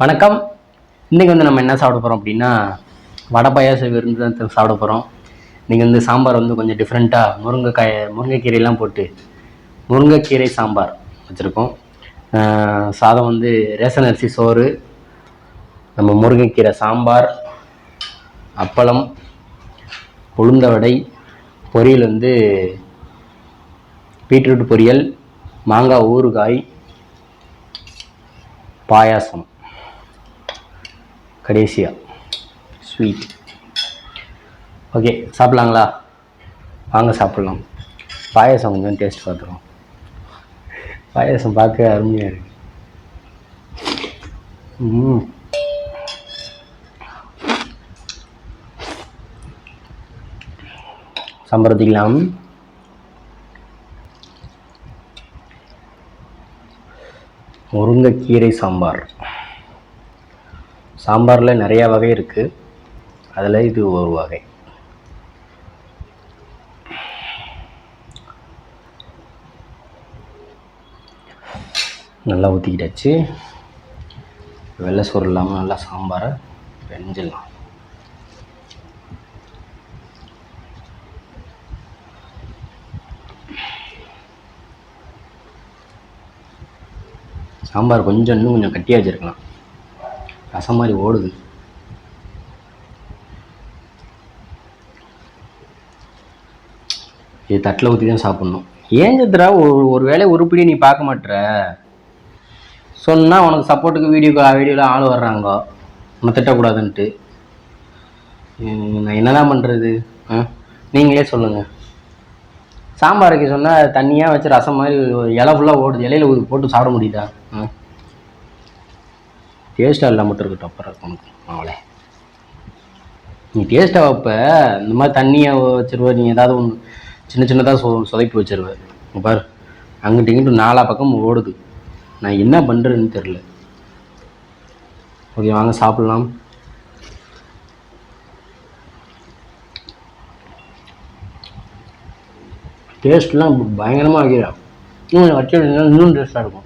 வணக்கம். இன்றைக்கி நம்ம என்ன சாப்பிட போகிறோம் அப்படின்னா வடை பாயாசம் விருந்து தான் சாப்பிட போகிறோம். இன்றைக்கி சாம்பார் கொஞ்சம் டிஃப்ரெண்ட்டாக முருங்கைக்கீரையெல்லாம் போட்டு முருங்கைக்கீரை சாம்பார் வச்சுருக்கோம். சாதம் ரேஷன் அரிசி சோறு, நம்ம முருங்கைக்கீரை சாம்பார், அப்பளம், உளுந்த வடை, பொரியல் பீட்ரூட் பொரியல், மாங்காய் ஊறுகாய், பாயாசம், கடைசியா ஸ்வீட். ஓகே, சாப்பிட்லாங்களா? வாங்க சாப்பிட்லாம். பாயாசம் கொஞ்சம் டேஸ்ட் பார்த்துருவோம். பாயாசம் பார்க்க அருமையாக இருக்கு. சம்பரத்திக்கலாம். முருங்கைக்கீரை சாம்பார். சாம்பாரில் நிறையா வகை இருக்குது, அதில் இது ஒரு வகை. நல்லா ஊற்றிக்கிட்டாச்சு. வெள்ளை சோறு இல்லாமல் நல்லா சாம்பாரை வெஞ்சிடலாம். சாம்பார் இன்னும் கொஞ்சம் கட்டியாக வச்சுருக்கலாம். ரசம் மாதிரி ஓடுது. இது தட்டில் ஊற்றி தான் சாப்பிட்ணும். ஏன் சித்ரா ஒரு வேலையை உருப்படி நீ பார்க்க மாட்டுற? சொன்னால் உனக்கு சப்போர்ட்டுக்கு வீடியோவில் ஆள் வர்றாங்க, உன்னை திட்டக்கூடாதுன்ட்டு. நான் என்னதான் பண்ணுறது? நீங்களே சொல்லுங்கள். சாம்பாருக்கு சொன்னால் தண்ணியாக வச்சு ரசம் மாதிரி இலை ஃபுல்லாக ஓடுது. இலையில் போட்டு சாப்பிட முடியுதா? டேஸ்ட்டாக இல்லாமல் மட்டும் இருக்கட்டும். அப்புறம் உனக்கு அவளே நீ டேஸ்ட்டாக வைப்ப, இந்த மாதிரி தண்ணியை வச்சுருவ. நீ ஏதாவது ஒன்று சின்ன சின்னதாக சொதைப்பி வச்சுருவேன். பாரு, அங்கிட்டு இங்கிட்டு நாலா பக்கம் ஓடுது. நான் என்ன பண்ணுறதுன்னு தெரில. ஓகே, வாங்க சாப்பிட்லாம். டேஸ்ட்லாம் பயங்கரமாக வைக்கிறேன். இன்னும் வச்சு இன்னும் டேஸ்ட்டாக இருக்கும்.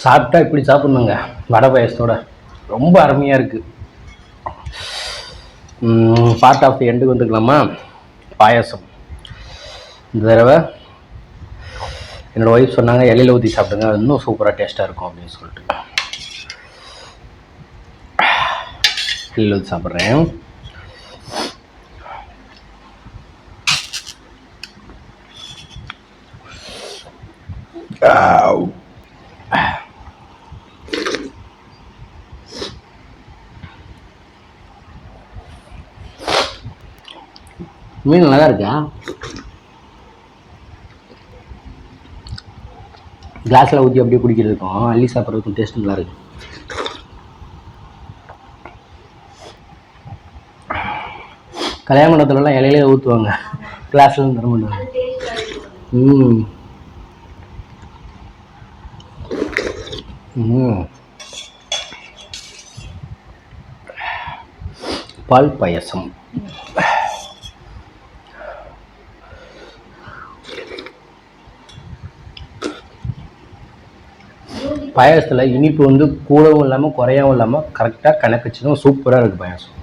சாப்பிட்டா இப்படி சாப்பிட்ணுங்க வடை பாயசத்தோட. ரொம்ப அருமையாக இருக்குது. பார்ட் ஆஃப் தி எண்டுக்கு வந்துக்கலாமா? பாயசம் இந்த தடவை என்னோடய ஒய்ஃப் சொன்னாங்க இலையில ஊற்றி சாப்பிடுங்க, அது இன்னும் சூப்பராக டேஸ்ட்டாக இருக்கும் அப்படின்னு சொல்லிட்டு இலையில ஊற்றி சாப்பிட்றேன். மீன் நல்லா இருக்கா? கிளாஸில் ஊற்றி அப்படியே குடிக்கிறதுக்கும் அள்ளி சாப்பிட்றதுக்கும் டேஸ்ட் நல்லா இருக்கு. கல்யாண மண்டபத்துலலாம் இலையிலே ஊற்றுவாங்க, கிளாஸ்லாம் தர மாட்டாங்க. பால் பாயசம். பாயசத்தில் இனிப்பு வந்து கூடவும் இல்லாமல் குறையாவும் இல்லாமல் கரெக்டாக கணக்குச்சுன்னா சூப்பராக இருக்குது பாயசம்.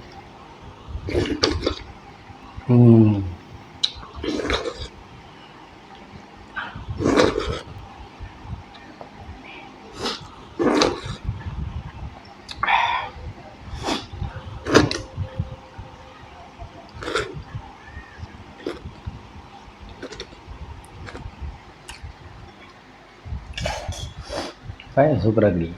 பாயசம் சூப்பராக இருக்கு.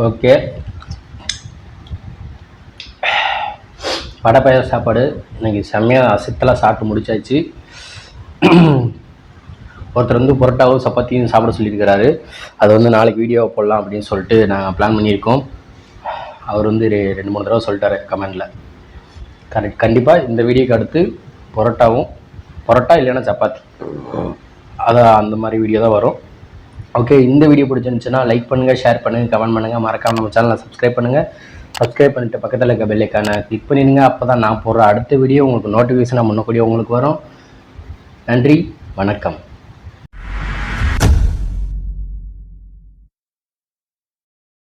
ஓகே, வடை பாயச சாப்பாடு இன்னைக்கு செம்மையாக அசத்தலாக சாப்பிட்டு முடிச்சாச்சு. ஒருத்தர் வந்து புரோட்டாவும் சப்பாத்தியும் சாப்பிட சொல்லியிருக்கிறாரு. அது வந்து நாளைக்கு வீடியோவை போடலாம் அப்படின்னு சொல்லிட்டு நாங்கள் பிளான் பண்ணியிருக்கோம். அவர் வந்து 2-3 தடவை சொல்லிட்டாரு கமெண்டில். கண்டிப்பாக இந்த வீடியோக்கு அடுத்து பரோட்டா இல்லைன்னா சப்பாத்தி, அதான் அந்த மாதிரி வீடியோ தான் வரும். ஓகே, இந்த வீடியோ பிடிச்சிருந்துச்சுன்னா லைக் பண்ணுங்கள், ஷேர் பண்ணுங்கள், கமெண்ட் பண்ணுங்கள், மறக்காமல் நம்ம சேனலை சப்ஸ்கிரைப் பண்ணுங்கள். சப்ஸ்கிரைப் பண்ணிவிட்டு பக்கத்தில் இருக்க பெல் ஐக்கானை கிளிக் பண்ணிடுங்க. அப்போ தான் நான் போடுற அடுத்த வீடியோ உங்களுக்கு நோட்டிஃபிகேஷனாக முன்னக்கூடிய உங்களுக்கு வரும். நன்றி, வணக்கம்.